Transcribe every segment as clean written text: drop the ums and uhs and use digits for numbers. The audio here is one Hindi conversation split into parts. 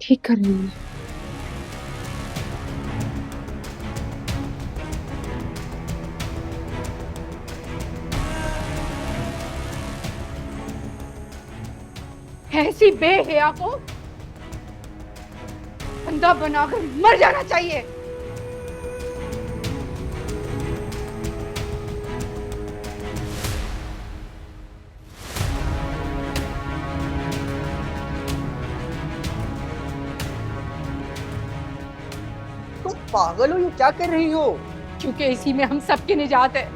ठीक कर रही हूँ। ऐसी बेहया को अंधा बनाकर मर जाना चाहिए। तुम पागल हो, ये क्या कर रही हो? क्योंकि इसी में हम सबकी निजात है।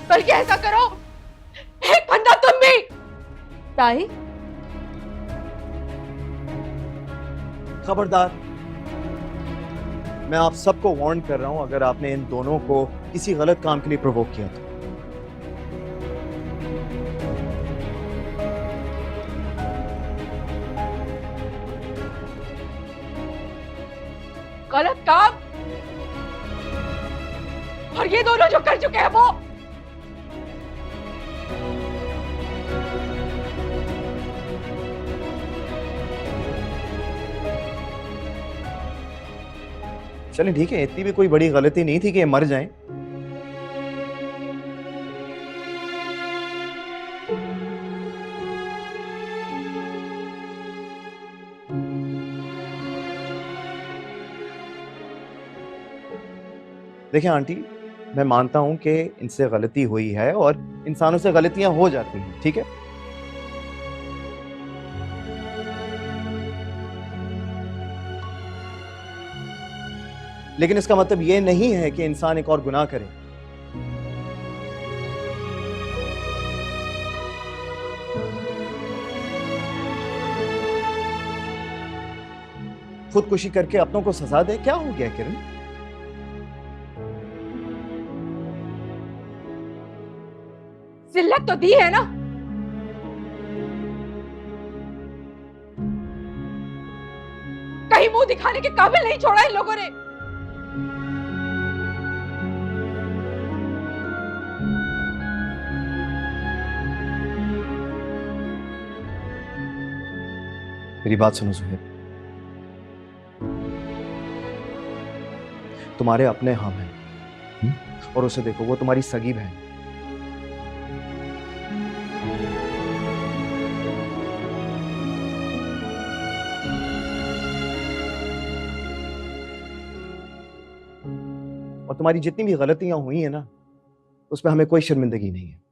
बल्कि ऐसा करो, एक फंदा तुम भी। ताई, खबरदार, मैं आप सबको वार्न कर रहा हूं, अगर आपने इन दोनों को किसी गलत काम के लिए प्रोवोक किया तो। गलत काम? और ये दोनों जो कर चुके हैं वो। चलें ठीक है, इतनी भी कोई बड़ी गलती नहीं थी कि ये मर जाएं। देखिए आंटी, मैं मानता हूं कि इनसे गलती हुई है और इंसानों से गलतियां हो जाती हैं, ठीक है। लेकिन इसका मतलब यह नहीं है कि इंसान एक और गुनाह करे। खुदकुशी करके अपनों को सजा दे, क्या हो गया किरण? जिल्लत तो दी है ना। कहीं मुंह दिखाने के काबिल नहीं छोड़ा इन लोगों ने। मेरी बात सुनो सुहेब, तुम्हारे अपने हम हैं, और उसे देखो, वो तुम्हारी सगी बहन। और तुम्हारी जितनी भी गलतियां हुई हैं ना, उसमें हमें कोई शर्मिंदगी नहीं है।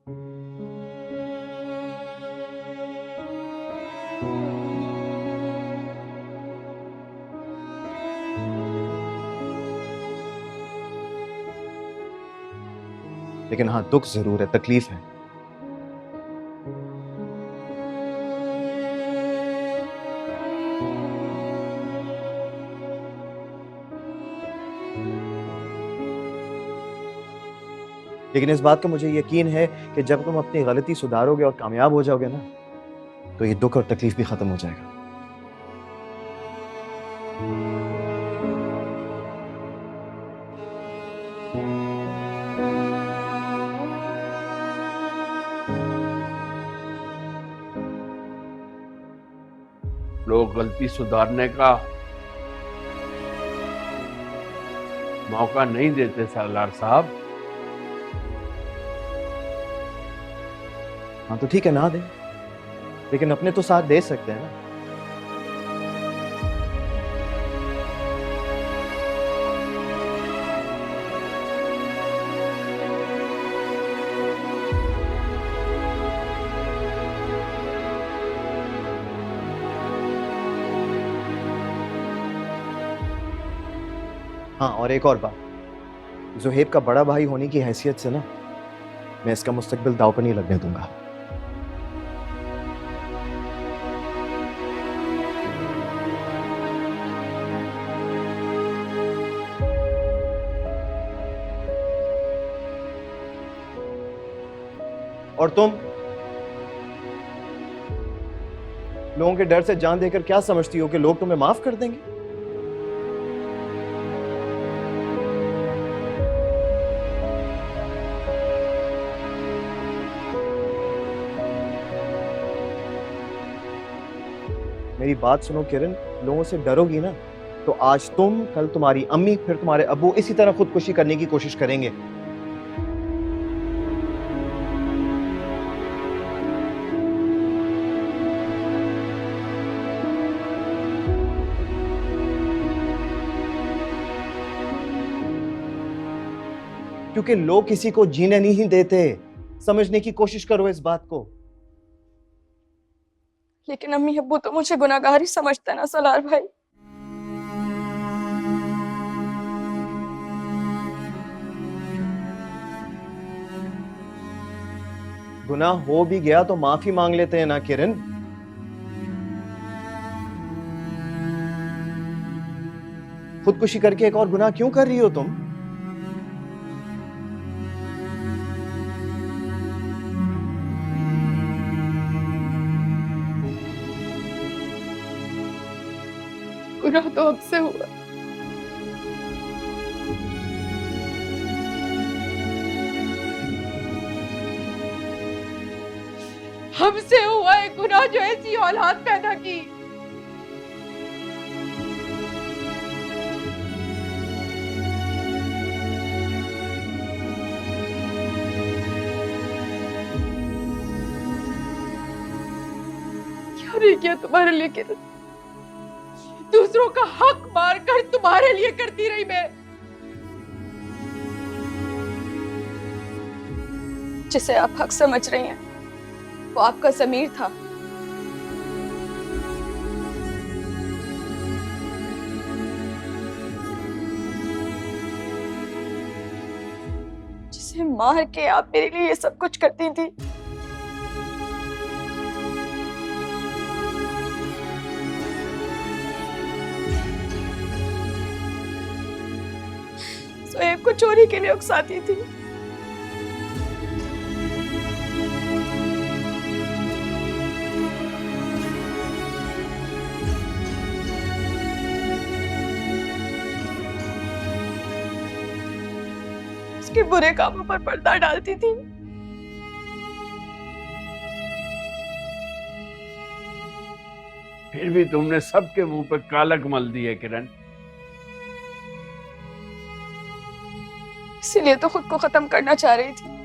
लेकिन हाँ, दुख जरूर है, तकलीफ है। लेकिन इस बात का मुझे यकीन है कि जब तुम अपनी गलती सुधारोगे और कामयाब हो जाओगे ना, तो ये दुख और तकलीफ भी खत्म हो जाएगा। लोग गलती सुधारने का मौका नहीं देते सरदार साहब। हाँ तो ठीक है, ना दे, लेकिन अपने तो साथ दे सकते हैं ना। हाँ, और एक और बात, जुहेब का बड़ा भाई होने की हैसियत से ना, मैं इसका मुस्तकबिल दांव पर नहीं लगने दूंगा। और लोगों के डर से जान देकर क्या समझती हो कि लोग तुम्हें माफ कर देंगे? मेरी बात सुनो किरण, लोगों से डरोगी ना तो आज तुम, कल तुम्हारी अम्मी, फिर तुम्हारे अब्बू इसी तरह खुदकुशी करने की कोशिश करेंगे। क्योंकि लोग किसी को जीने नहीं देते। समझने की कोशिश करो इस बात को। लेकिन अम्मी अब्बू तो मुझे गुनाहगार ही समझते ना सलार भाई। गुनाह हो भी गया तो माफी मांग लेते हैं ना किरण। खुदकुशी करके एक और गुनाह क्यों कर रही हो तुम? गुनाह तो हमसे हुआ, हमसे हुआ एक गुनाह जो ऐसी औलाद पैदा की। क्या नहीं किया तुम्हारे लिए किरण? दूसरों का हक मारकर तुम्हारे लिए करती रही मैं। जिसे आप हक समझ रही हैं वो आपका ज़मीर था। जिसे मार के आप मेरे लिए ये सब कुछ करती थी। सोएब को चोरी के लिए उकसाती थी। उसके बुरे कामों पर पर्दा डालती थी। फिर भी तुमने सबके मुंह पे कालक मल दी है किरण। इसीलिए तो खुद को खत्म करना चाह रही थी।